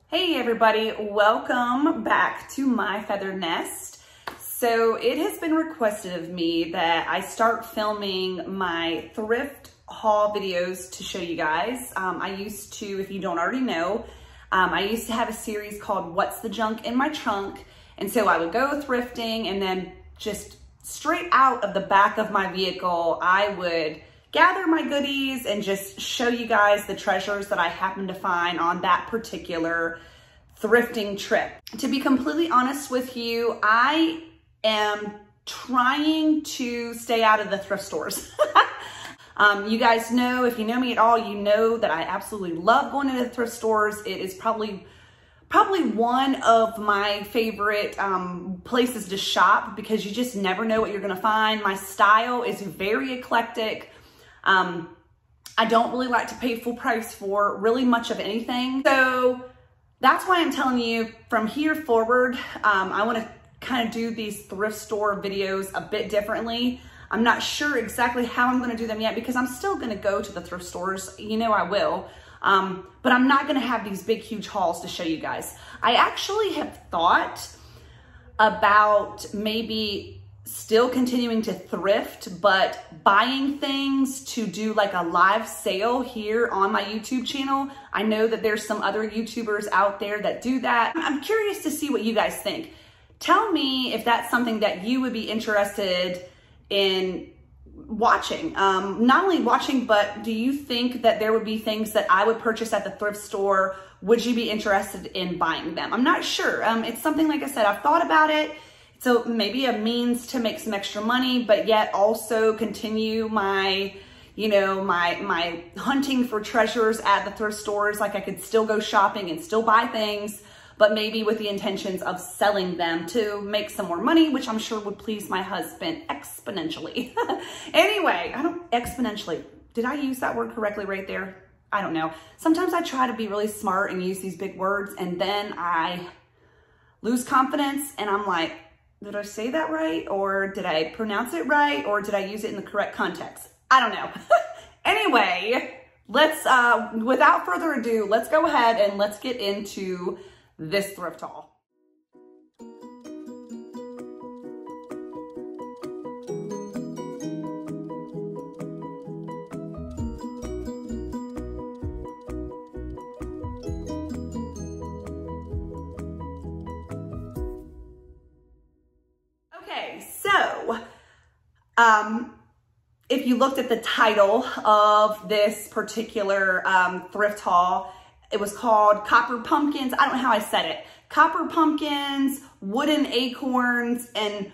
Hey everybody, welcome back to my feathered nest. So it has been requested of me that I start filming my thrift haul videos to show you guys. I used to, if you don't already know, I used to have a series called What's the Junk in My Trunk? And so I would go thrifting and then just straight out of the back of my vehicle, I would gather my goodies and just show you guys the treasures that I happened to find on that particular thrifting trip. To be completely honest with you, I am trying to stay out of the thrift stores. You guys know, if you know me at all, you know that I absolutely love going to the thrift stores. It is probably one of my favorite places to shop because you just never know what you're gonna find. My style is very eclectic. I don't really like to pay full price for really much of anything. So that's why I'm telling you from here forward, I wanna kind of do these thrift store videos a bit differently. I'm not sure exactly how I'm gonna do them yet because I'm still gonna go to the thrift stores. You know I will. But I'm not gonna have these big, huge hauls to show you guys. I actually have thought about maybe still continuing to thrift, but buying things to do like a live sale here on my YouTube channel. I know that there's some other YouTubers out there that do that. I'm curious to see what you guys think. Tell me if that's something that you would be interested in watching. Not only watching, but do you think that there would be things that I would purchase at the thrift store? Would you be interested in buying them? I'm not sure. It's something, like I said, I've thought about it. So maybe a means to make some extra money, but yet also continue my, you know, my hunting for treasures at the thrift stores. Like I could still go shopping and still buy things, but maybe with the intentions of selling them to make some more money, which I'm sure would please my husband exponentially. Anyway, exponentially. Did I use that word correctly right there? I don't know. Sometimes I try to be really smart and use these big words and then I lose confidence and I'm like, did I say that right? Or did I pronounce it right? Or did I use it in the correct context? I don't know. Anyway, let's, without further ado, let's go ahead and let's get into this thrift haul. Okay, so if you looked at the title of this particular thrift haul, it was called Copper Pumpkins. I don't know how I said it. Copper Pumpkins, Wooden Acorns, and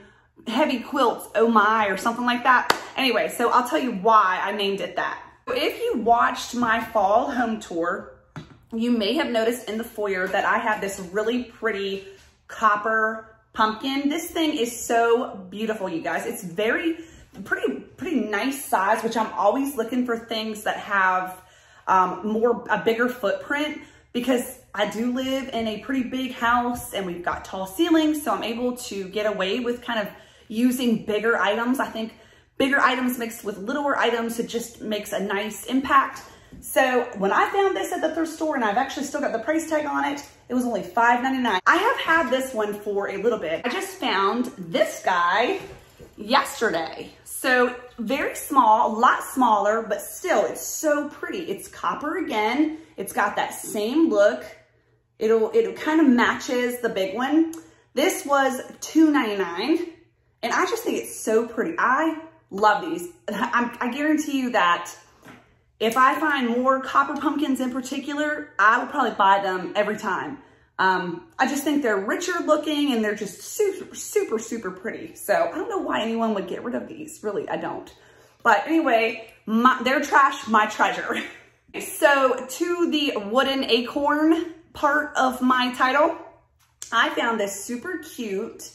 Heavy Quilts, oh my, or something like that. Anyway, so I'll tell you why I named it that. If you watched my fall home tour, you may have noticed in the foyer that I have this really pretty copper pumpkin. This thing is so beautiful, you guys. It's pretty nice size, which I'm always looking for things that have a bigger footprint because I do live in a pretty big house and we've got tall ceilings. So I'm able to get away with kind of using bigger items. I think bigger items mixed with littler items, it just makes a nice impact. So when I found this at the thrift store, and I've actually still got the price tag on it, it was only $5.99. I have had this one for a little bit. I just found this guy yesterday. So very small, a lot smaller, but still it's so pretty. It's copper again. It's got that same look. It kind of matches the big one. This was $2.99 and I just think it's so pretty. I love these. I guarantee you that if I find more copper pumpkins in particular, I will probably buy them every time. I just think they're richer looking and they're just super, super, super pretty. So I don't know why anyone would get rid of these. Really, I don't. But anyway, their trash, my treasure. So to the wooden acorn part of my title, I found this super cute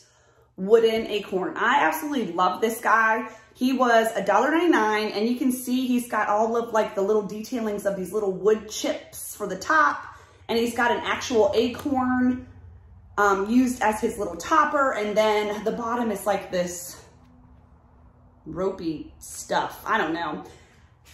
wooden acorn. I absolutely love this guy. He was $1.99 and you can see he's got all of like the little detailings of these little wood chips for the top. And he's got an actual acorn used as his little topper. And then the bottom is like this ropey stuff. I don't know.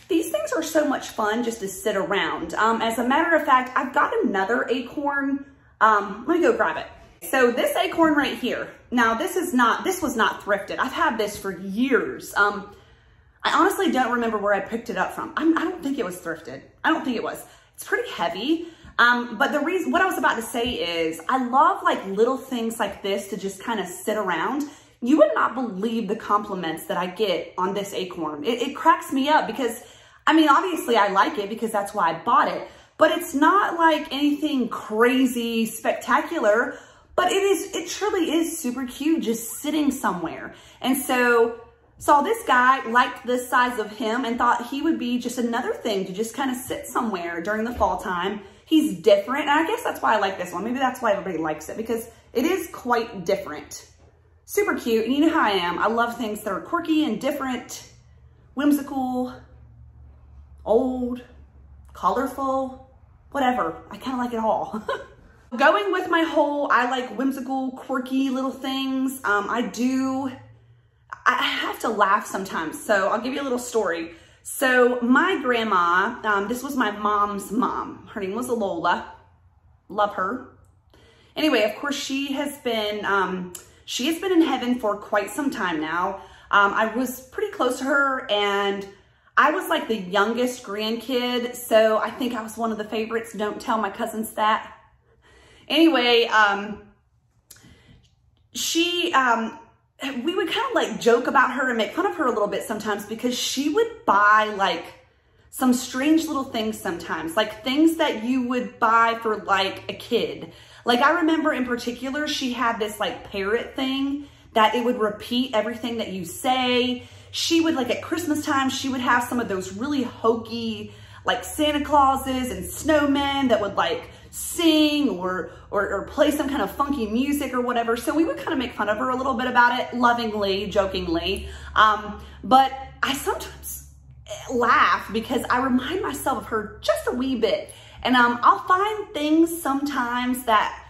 These things are so much fun just to sit around. As a matter of fact, I've got another acorn Let me go grab it. So this acorn right here, now this was not thrifted. I've had this for years. I honestly don't remember where I picked it up from. I don't think it was thrifted. I don't think it was. It's pretty heavy. But the reason, what I was about to say is I love like little things like this to just kind of sit around. You would not believe the compliments that I get on this acorn. It cracks me up because, I mean, obviously I like it because that's why I bought it, but it's not like anything crazy spectacular, but it truly is super cute just sitting somewhere. And so saw this guy, liked the size of him and thought he would be just another thing to just kind of sit somewhere during the fall time. He's different, and I guess that's why I like this one. Maybe that's why everybody likes it, because it is quite different. Super cute, and you know how I am. I love things that are quirky and different, whimsical, old, colorful, whatever. I kind of like it all. Going with my whole, I like whimsical, quirky little things. I have to laugh sometimes, so I'll give you a little story. So my grandma, this was my mom's mom. Her name was Lola. Love her. Anyway, of course, she has been in heaven for quite some time now. I was pretty close to her, and I was like the youngest grandkid, so I think I was one of the favorites. Don't tell my cousins that. Anyway, we would kind of like joke about her and make fun of her a little bit sometimes because she would buy like some strange little things sometimes, like things that you would buy for like a kid. Like I remember in particular, she had this like parrot thing that it would repeat everything that you say. She would like at Christmas time, she would have some of those really hokey like Santa Clauses and snowmen that would like sing or play some kind of funky music or whatever. So we would kind of make fun of her a little bit about it, lovingly, jokingly. But I sometimes laugh because I remind myself of her just a wee bit. And I'll find things sometimes that,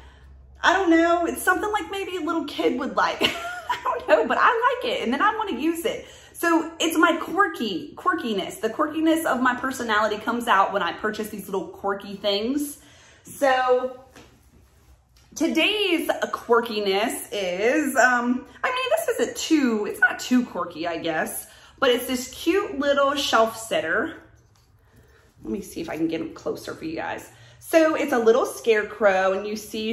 I don't know, it's something like maybe a little kid would like. I don't know, but I like it and then I want to use it. So it's my quirkiness. The quirkiness of my personality comes out when I purchase these little quirky things. So today's quirkiness is, I mean, it's not too quirky, I guess, but it's this cute little shelf sitter. Let me see if I can get him closer for you guys. So it's a little scarecrow, and you see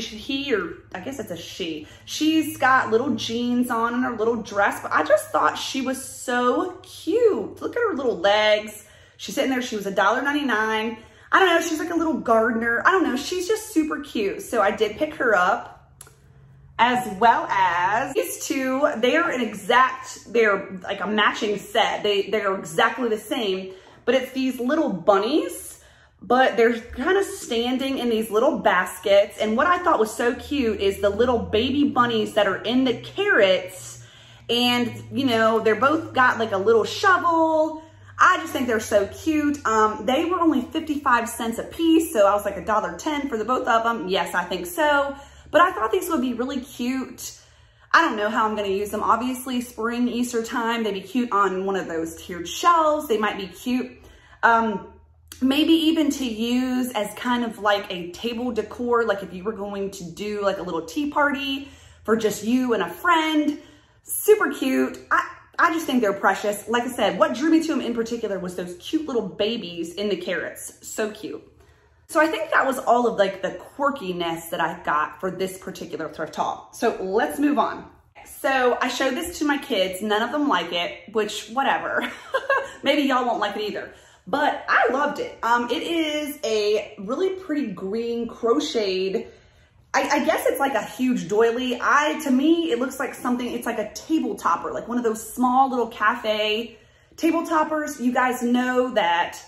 I guess it's a she. She's got little jeans on and her little dress, but I just thought she was so cute. Look at her little legs. She's sitting there. She was $1.99. I don't know, she's like a little gardener. I don't know, she's just super cute. So I did pick her up, as well as these two. They're like a matching set. They're exactly the same, but it's these little bunnies, but they're kind of standing in these little baskets. And what I thought was so cute is the little baby bunnies that are in the carrots. And you know, they're both got like a little shovel. I just think they're so cute. They were only 55 cents a piece, so I was like $1.10 for the both of them. Yes, I think so. But I thought these would be really cute. I don't know how I'm gonna use them. Obviously, spring, Easter time, they'd be cute on one of those tiered shelves. They might be cute. Maybe even to use as kind of like a table decor, like if you were going to do like a little tea party for just you and a friend. Super cute. I just think they're precious. Like I said, what drew me to them in particular was those cute little babies in the carrots. So cute. So I think that was all of like the quirkiness that I got for this particular thrift haul. So let's move on. So I showed this to my kids. None of them like it, which whatever. Maybe y'all won't like it either. But I loved it. It is a really pretty green crocheted, I guess it's like a huge doily. To me, it looks like something, it's like a table topper, like one of those small little cafe table toppers. You guys know that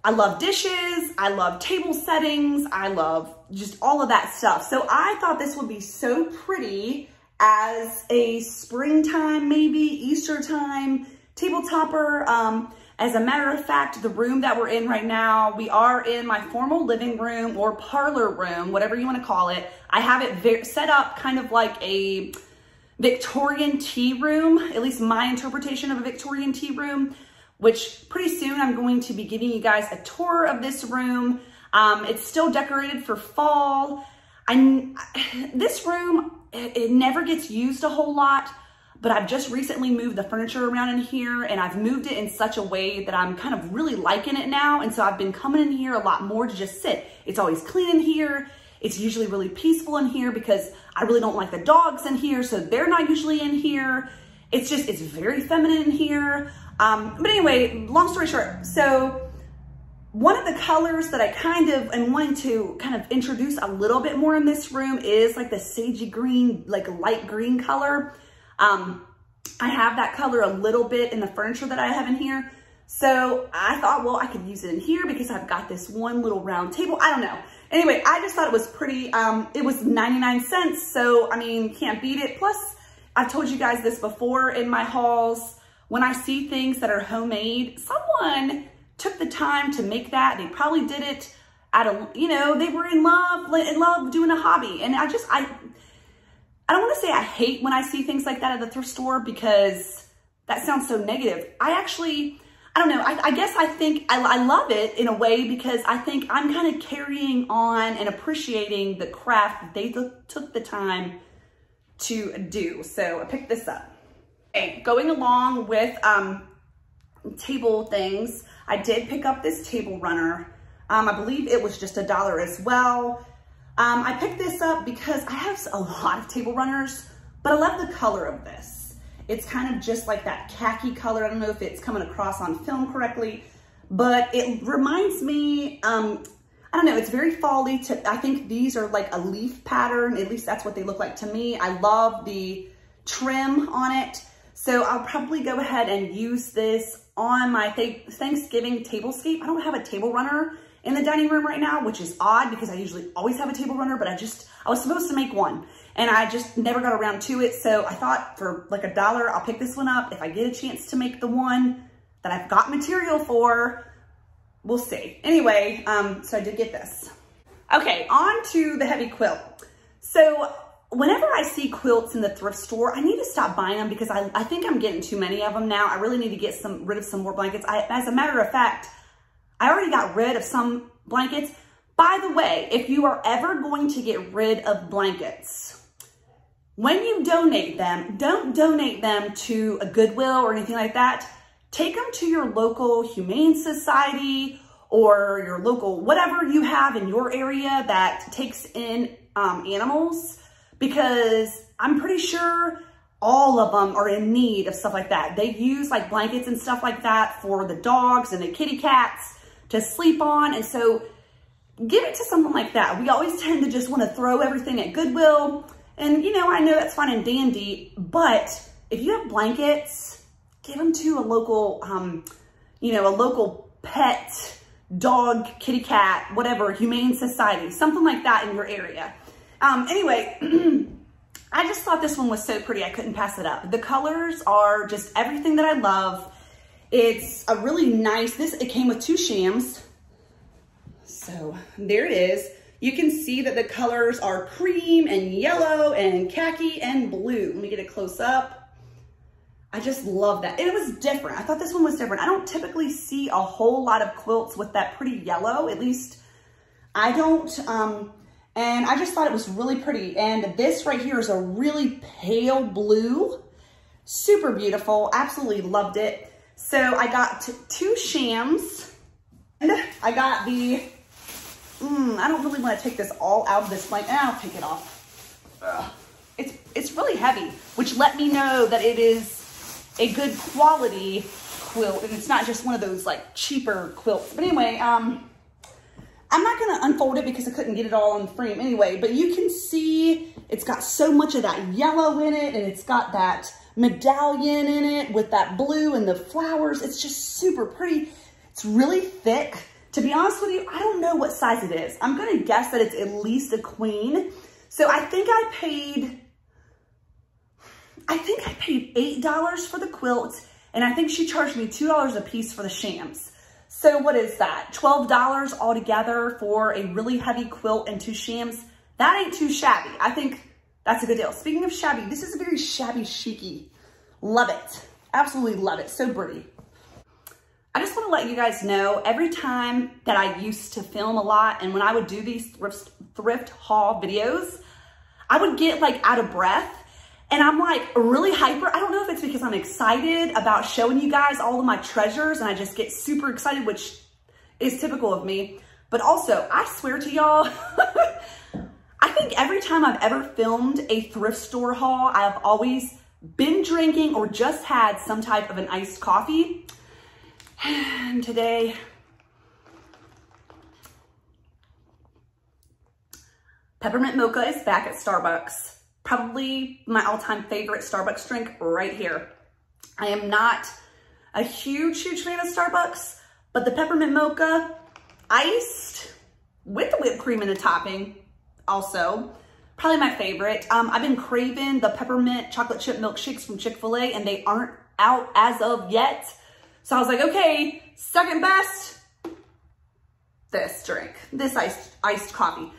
I love dishes, I love table settings, I love just all of that stuff. So I thought this would be so pretty as a springtime, maybe Easter time table topper. As a matter of fact, the room that we're in right now, we are in my formal living room or parlor room, whatever you want to call it. I have it set up kind of like a Victorian tea room, at least my interpretation of a Victorian tea room, which pretty soon I'm going to be giving you guys a tour of this room. It's still decorated for fall. This room, it never gets used a whole lot, but I've just recently moved the furniture around in here, and I've moved it in such a way that I'm kind of really liking it now. And so I've been coming in here a lot more to just sit. It's always clean in here. It's usually really peaceful in here because I really don't like the dogs in here, so they're not usually in here. It's very feminine in here. But anyway, long story short, so one of the colors that I kind of am wanting to kind of introduce a little bit more in this room is like the sagey green, like light green color. I have that color a little bit in the furniture that I have in here. So I thought, well, I could use it in here because I've got this one little round table. I don't know. Anyway, I just thought it was pretty. It was 99 cents. So, I mean, can't beat it. Plus, I've told you guys this before in my hauls. When I see things that are homemade, someone took the time to make that. They probably did it out of, you know, they were in love doing a hobby. And I don't want to say I hate when I see things like that at the thrift store because that sounds so negative. I don't know. I guess I think I love it in a way because I think I'm kind of carrying on and appreciating the craft that they took the time to do. So I picked this up. Okay, going along with table things, I did pick up this table runner. I believe it was just $1 as well. I picked this up because I have a lot of table runners, but I love the color of this. It's kind of just like that khaki color. I don't know if it's coming across on film correctly, but it reminds me, I don't know, it's very fall-y. I think these are like a leaf pattern. At least that's what they look like to me. I love the trim on it. So I'll probably go ahead and use this on my Thanksgiving tablescape. I don't have a table runner in the dining room right now, which is odd because I usually always have a table runner, but I was supposed to make one and I just never got around to it. So I thought for like $1, I'll pick this one up. If I get a chance to make the one that I've got material for, we'll see. Anyway, so I did get this. Okay, on to the heavy quilt. So whenever I see quilts in the thrift store, I need to stop buying them because I think I'm getting too many of them now. I really need to get rid of some more blankets. As a matter of fact, I already got rid of some blankets. By the way, if you are ever going to get rid of blankets, when you donate them, don't donate them to a Goodwill or anything like that. Take them to your local humane society or your local, whatever you have in your area that takes in animals, because I'm pretty sure all of them are in need of stuff like that. They use like blankets and stuff like that for the dogs and the kitty cats to sleep on. And so give it to something like that. We always tend to just want to throw everything at Goodwill. And you know, I know that's fine and dandy, but if you have blankets, give them to a local, you know, a local pet, dog, kitty cat, whatever, humane society, something like that in your area. Anyway, I just thought this one was so pretty. I couldn't pass it up. The colors are just everything that I love. It's a really nice, it came with 2 shams. So there it is. You can see that the colors are cream and yellow and khaki and blue. Let me get a close up. I just love that. It was different. I thought this one was different. I don't typically see a whole lot of quilts with that pretty yellow. At least I don't. And I just thought it was really pretty. And this right here is a really pale blue. Super beautiful. Absolutely loved it. So I got 2 shams. And I got the, I don't really want to take this all out of this blanket. I'll take it off. Ugh. It's really heavy, which let me know that it is a good quality quilt. And it's not just one of those like cheaper quilts. But anyway, I'm not going to unfold it because I couldn't get it all on the frame anyway, but you can see it's got so much of that yellow in it, and it's got that medallion in it with that blue and the flowers. It's just super pretty. It's really thick. To be honest with you, I don't know what size it is. I'm going to guess that it's at least a queen. So I think I paid $8 for the quilt, and I think she charged me $2 a piece for the shams. So what is that? $12 altogether for a really heavy quilt and 2 shams. That ain't too shabby. I think that's a good deal. Speaking of shabby, this is a very shabby chic-y. Love it. Absolutely love it. So pretty. I just want to let you guys know, every time that I used to film a lot and when I would do these thrift haul videos, I would get like out of breath and I'm like really hyper. I don't know if it's because I'm excited about showing you guys all of my treasures and I just get super excited, which is typical of me. But also, I swear to y'all, I think every time I've ever filmed a thrift store haul, I've always been drinking or just had some type of an iced coffee. And today, peppermint mocha is back at Starbucks. Probably my all-time favorite Starbucks drink right here. I am not a huge fan of Starbucks, but the peppermint mocha, iced with the whipped cream in the topping, also probably my favorite. I've been craving the peppermint chocolate chip milkshakes from Chick-fil-A and they aren't out as of yet. So I was like, okay, second best, this drink, this iced coffee.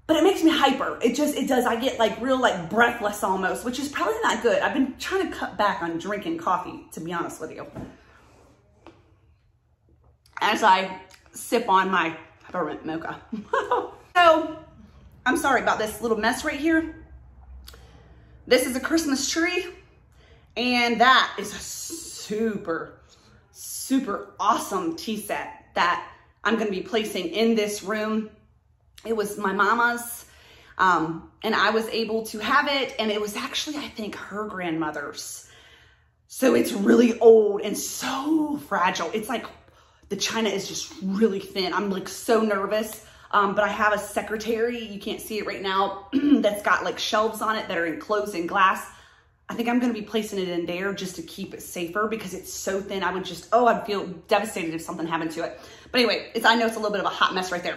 But it makes me hyper. It does. I get like real like breathless almost, which is probably not good. I've been trying to cut back on drinking coffee, to be honest with you. As I sip on my peppermint mocha. So, I'm sorry about this little mess right here. This is a Christmas tree, and that is a super awesome tea set that I'm gonna be placing in this room. It was my mama's, and I was able to have it, and it was actually, I think, her grandmother's. So it's really old and so fragile. It's like, the china is just really thin. I'm like so nervous, but I have a secretary, you can't see it right now, that's got like shelves on it that are enclosed in glass. I think I'm gonna be placing it in there just to keep it safer because it's so thin. I would just, oh, I'd feel devastated if something happened to it. But anyway, I know it's a little bit of a hot mess right there.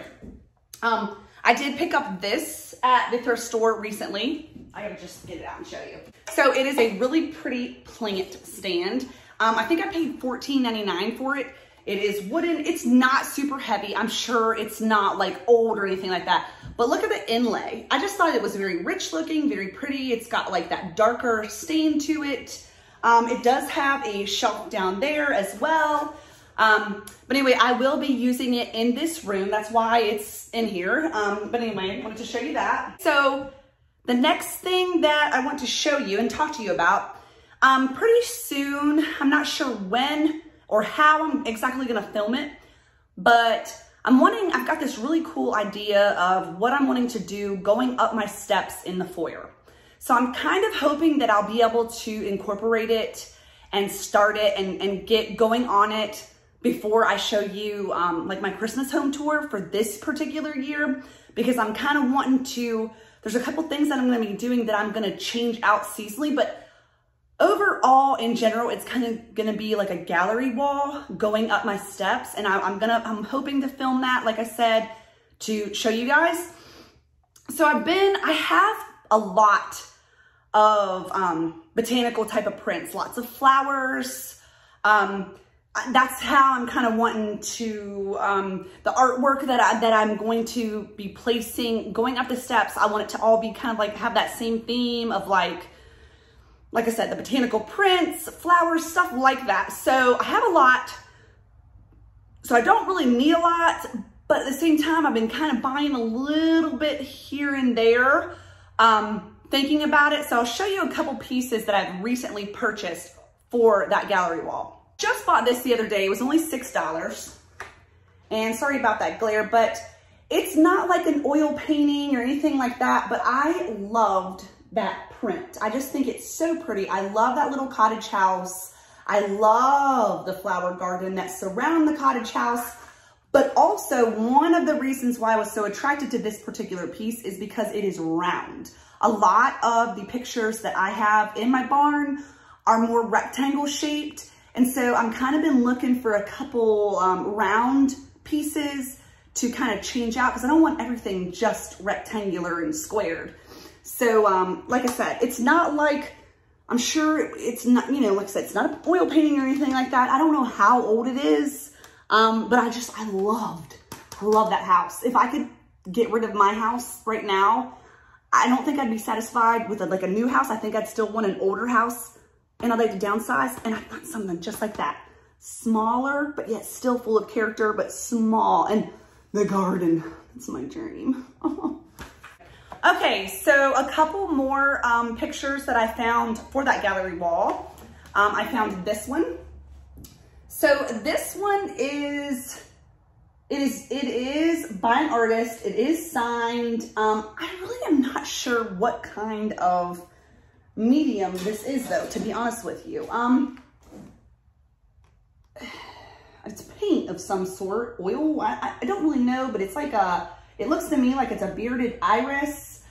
I did pick up this at the thrift store recently. I gotta just get it out and show you. So it is a really pretty plant stand. I think I paid $14.99 for it. It is wooden. It's not super heavy. I'm sure it's not like old or anything like that. But look at the inlay. I just thought it was very rich looking, very pretty. It's got like that darker stain to it. It does have a shelf down there as well. But anyway, I will be using it in this room. That's why it's in here. But anyway, I wanted to show you that. So the next thing that I want to show you and talk to you about, pretty soon, I'm not sure when or how I'm exactly gonna film it, but I've got this really cool idea of what I'm wanting to do going up my steps in the foyer. So I'm kind of hoping that I'll be able to incorporate it and start it and get going on it before I show you like my Christmas home tour for this particular year, because I'm kind of wanting to, there's a couple things that I'm gonna be doing that I'm gonna change out seasonally, but overall, in general, it's kind of gonna be like a gallery wall going up my steps, and I'm hoping to film that, like I said, to show you guys. So I have a lot of botanical type of prints, lots of flowers. That's how I'm kind of wanting to, the artwork that I'm going to be placing, going up the steps, I want it to all be kind of like, have that same theme of like I said, the botanical prints, flowers, stuff like that. So I have a lot, so I don't really need a lot, but at the same time, I've been kind of buying a little bit here and there, thinking about it. So I'll show you a couple pieces that I've recently purchased for that gallery wall. Just bought this the other day. It was only $6. And sorry about that glare, but it's not like an oil painting or anything like that, but I loved that print. I just think it's so pretty. I love that little cottage house. I love the flower garden that surround the cottage house. But also, one of the reasons why I was so attracted to this particular piece is because it is round. A lot of the pictures that I have in my barn are more rectangle shaped. And so I'm kind of been looking for a couple round pieces to kind of change out, because I don't want everything just rectangular and squared. So, like I said, it's not like, I'm sure it's not, you know, like I said, it's not an oil painting or anything like that. I don't know how old it is, but I love that house. If I could get rid of my house right now, I don't think I'd be satisfied with like a new house. I think I'd still want an older house, and I'd like to downsize, and I want something just like that. smaller, but yet still full of character, but small. And the garden, that's my dream. Okay, so a couple more pictures that I found for that gallery wall. I found this one. So this one is, it is by an artist. It is signed. I really am not sure what kind of medium this is though, to be honest with you. It's paint of some sort, oil. I don't really know, but it's like it looks to me like it's a bearded iris.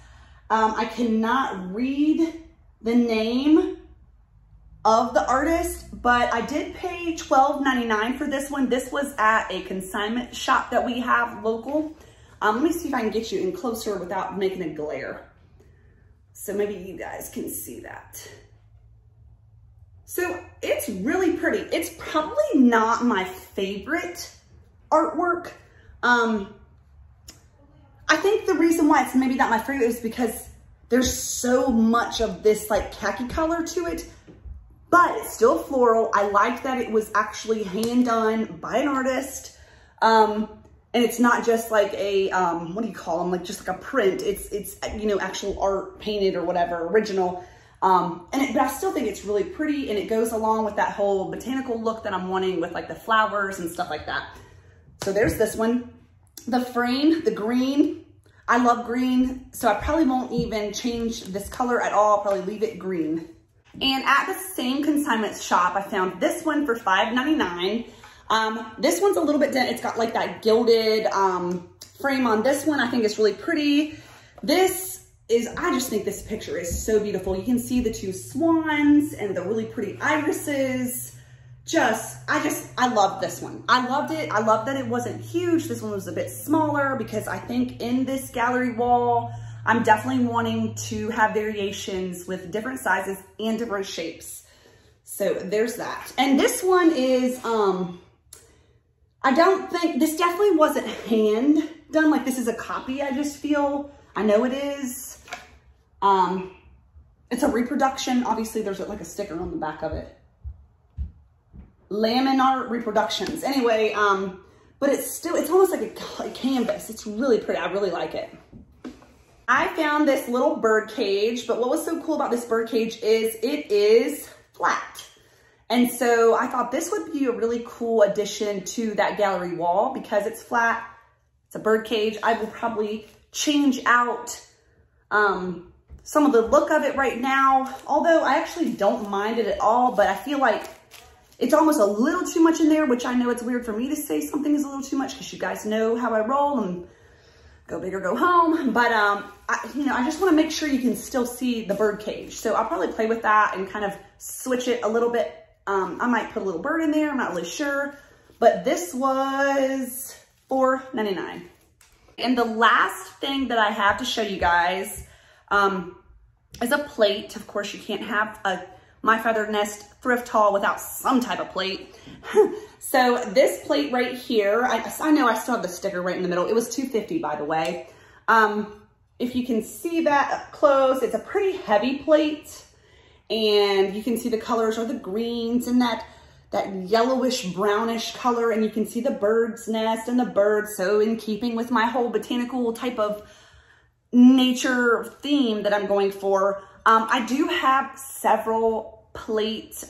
I cannot read the name of the artist, but I did pay $12.99 for this one. This was at a consignment shop that we have local. Let me see if I can get you in closer without making a glare. So maybe you guys can see that. So it's really pretty. It's probably not my favorite artwork. I think the reason why it's maybe not my favorite is because there's so much of this like khaki color to it, but it's still floral. I like that it was actually hand done by an artist. And it's not just like a, what do you call them? Like just like a print. It's you know, actual art painted or whatever, original. But I still think it's really pretty, and it goes along with that whole botanical look that I'm wanting with like the flowers and stuff like that. So there's this one. The frame, the green, I love green, so I probably won't even change this color at all. I'll probably leave it green. And at the same consignment shop, I found this one for $5.99. This one's a little bit dent. It's got like that gilded frame on this one. I think it's really pretty. This is, I just think this picture is so beautiful. You can see the two swans and the really pretty irises. I love this one. I loved it. I love that it wasn't huge. This one was a bit smaller because I think in this gallery wall, I'm definitely wanting to have variations with different sizes and different shapes. So there's that. And this one is, I don't think, this definitely wasn't hand done. Like this is a copy, I just feel. I know it is. It's a reproduction. Obviously there's like a sticker on the back of it. Laminar Reproductions. Anyway, but it's almost like a canvas. It's really pretty. I really like it. I found this little bird cage, but what was so cool about this bird cage is it is flat. And so I thought this would be a really cool addition to that gallery wall because it's flat. It's a bird cage. I will probably change out some of the look of it right now, although I actually don't mind it at all, but I feel like it's almost a little too much in there, which I know it's weird for me to say something is a little too much because you guys know how I roll and go big or go home. But, I just want to make sure you can still see the bird cage. So I'll probably play with that and kind of switch it a little bit. I might put a little bird in there. I'm not really sure, but this was $4.99. And the last thing that I have to show you guys is a plate. Of course, you can't have a My Feathered Nest thrift haul without some type of plate. So this plate right here, I know I still have the sticker right in the middle. It was $2.50, by the way. If you can see that up close, it's a pretty heavy plate. And you can see the colors are the greens and that yellowish brownish color. And you can see the bird's nest and the birds. So in keeping with my whole botanical type of nature theme that I'm going for, I do have several plate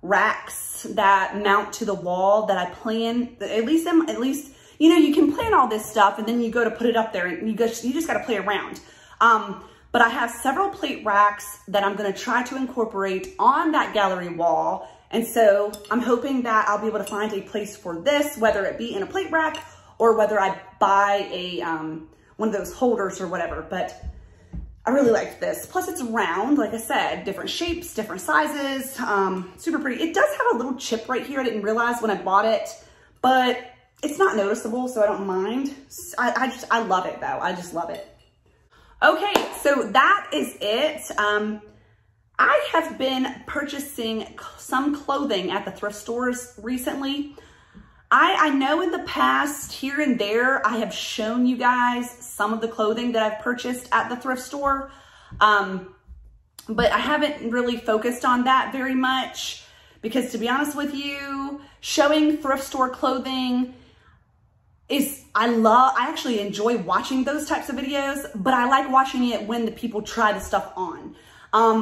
racks that mount to the wall that I plan, at least, you know, you can plan all this stuff and then you go to put it up there and you just got to play around. But I have several plate racks that I'm going to try to incorporate on that gallery wall. And so I'm hoping that I'll be able to find a place for this, whether it be in a plate rack or whether I buy a, one of those holders or whatever. But I really like this. Plus it's round, like I said, different shapes, different sizes, super pretty. It does have a little chip right here. I didn't realize when I bought it, but it's not noticeable, so I don't mind. I love it though. I just love it. Okay, so that is it. I have been purchasing some clothing at the thrift stores recently. I know in the past, here and there, I have shown you guys some of the clothing that I've purchased at the thrift store, but I haven't really focused on that very much. because to be honest with you, showing thrift store clothing I actually enjoy watching those types of videos, but I like watching it when the people try the stuff on,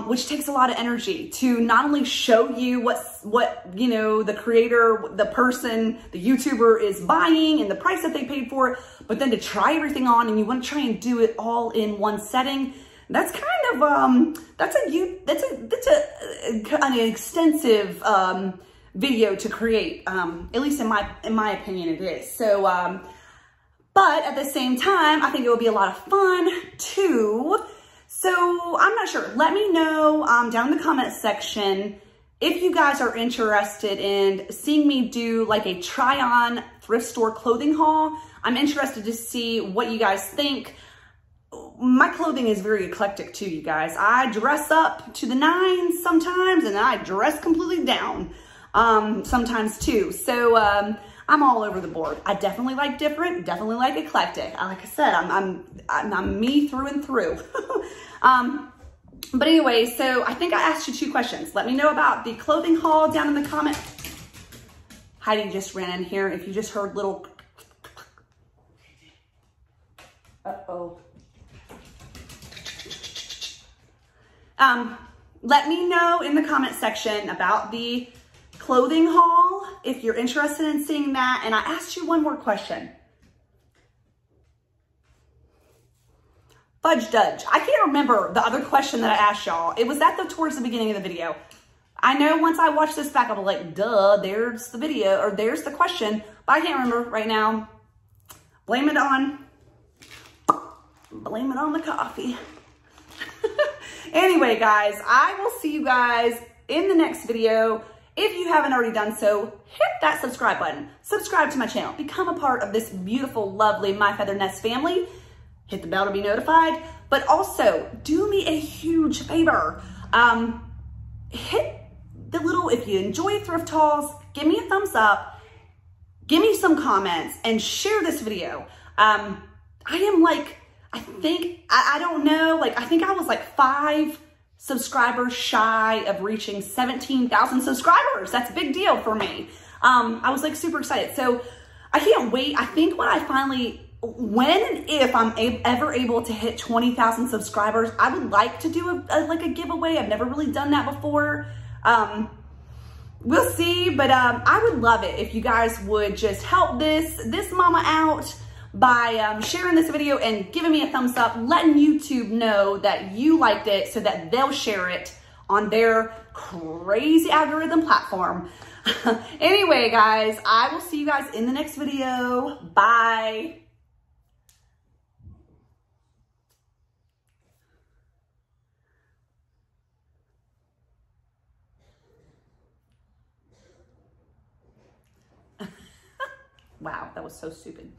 which takes a lot of energy to not only show you what, you know, the creator, the person, the YouTuber is buying and the price that they paid for it, but then to try everything on and you want to try and do it all in one setting. That's kind of, that's an extensive, video to create, at least in my opinion it is. So, but at the same time, I think it will be a lot of fun too. So I'm not sure. Let me know down in the comment section if you guys are interested in seeing me do like a try on thrift store clothing haul. I'm interested to see what you guys think. My clothing is very eclectic too, you guys. I dress up to the nines sometimes and I dress completely down. Sometimes too. So, I'm all over the board. I definitely like different, definitely like eclectic. Like I said, I'm me through and through. But anyway, so I think I asked you 2 questions. Let me know about the clothing haul down in the comment. Heidi just ran in here. If you just heard little, uh-oh. Let me know in the comment section about the clothing haul if you're interested in seeing that. And I asked you one more question. Fudge Dudge. I can't remember the other question that I asked y'all. It was towards the beginning of the video. I know once I watch this back, I'll be like, duh, there's the video, or there's the question, but I can't remember right now. Blame it on the coffee. Anyway, guys, I will see you guys in the next video. If you haven't already done so, hit that subscribe button. Subscribe to my channel. Become a part of this beautiful, lovely My Feather Nest family. Hit the bell to be notified. But also, do me a huge favor. Hit the little, if you enjoy thrift hauls, give me a thumbs up. Give me some comments and share this video. I am like, I don't know, like I think I was like 5 subscribers shy of reaching 17,000 subscribers. That's a big deal for me. I was like super excited. So I can't wait. I think when I finally, when and if I'm ever able to hit 20,000 subscribers, I would like to do a giveaway. I've never really done that before. We'll see, but I would love it if you guys would just help this mama out by sharing this video and giving me a thumbs up, letting YouTube know that you liked it so that they'll share it on their crazy algorithm platform. Anyway, guys, I will see you guys in the next video. Bye. Wow, that was so stupid.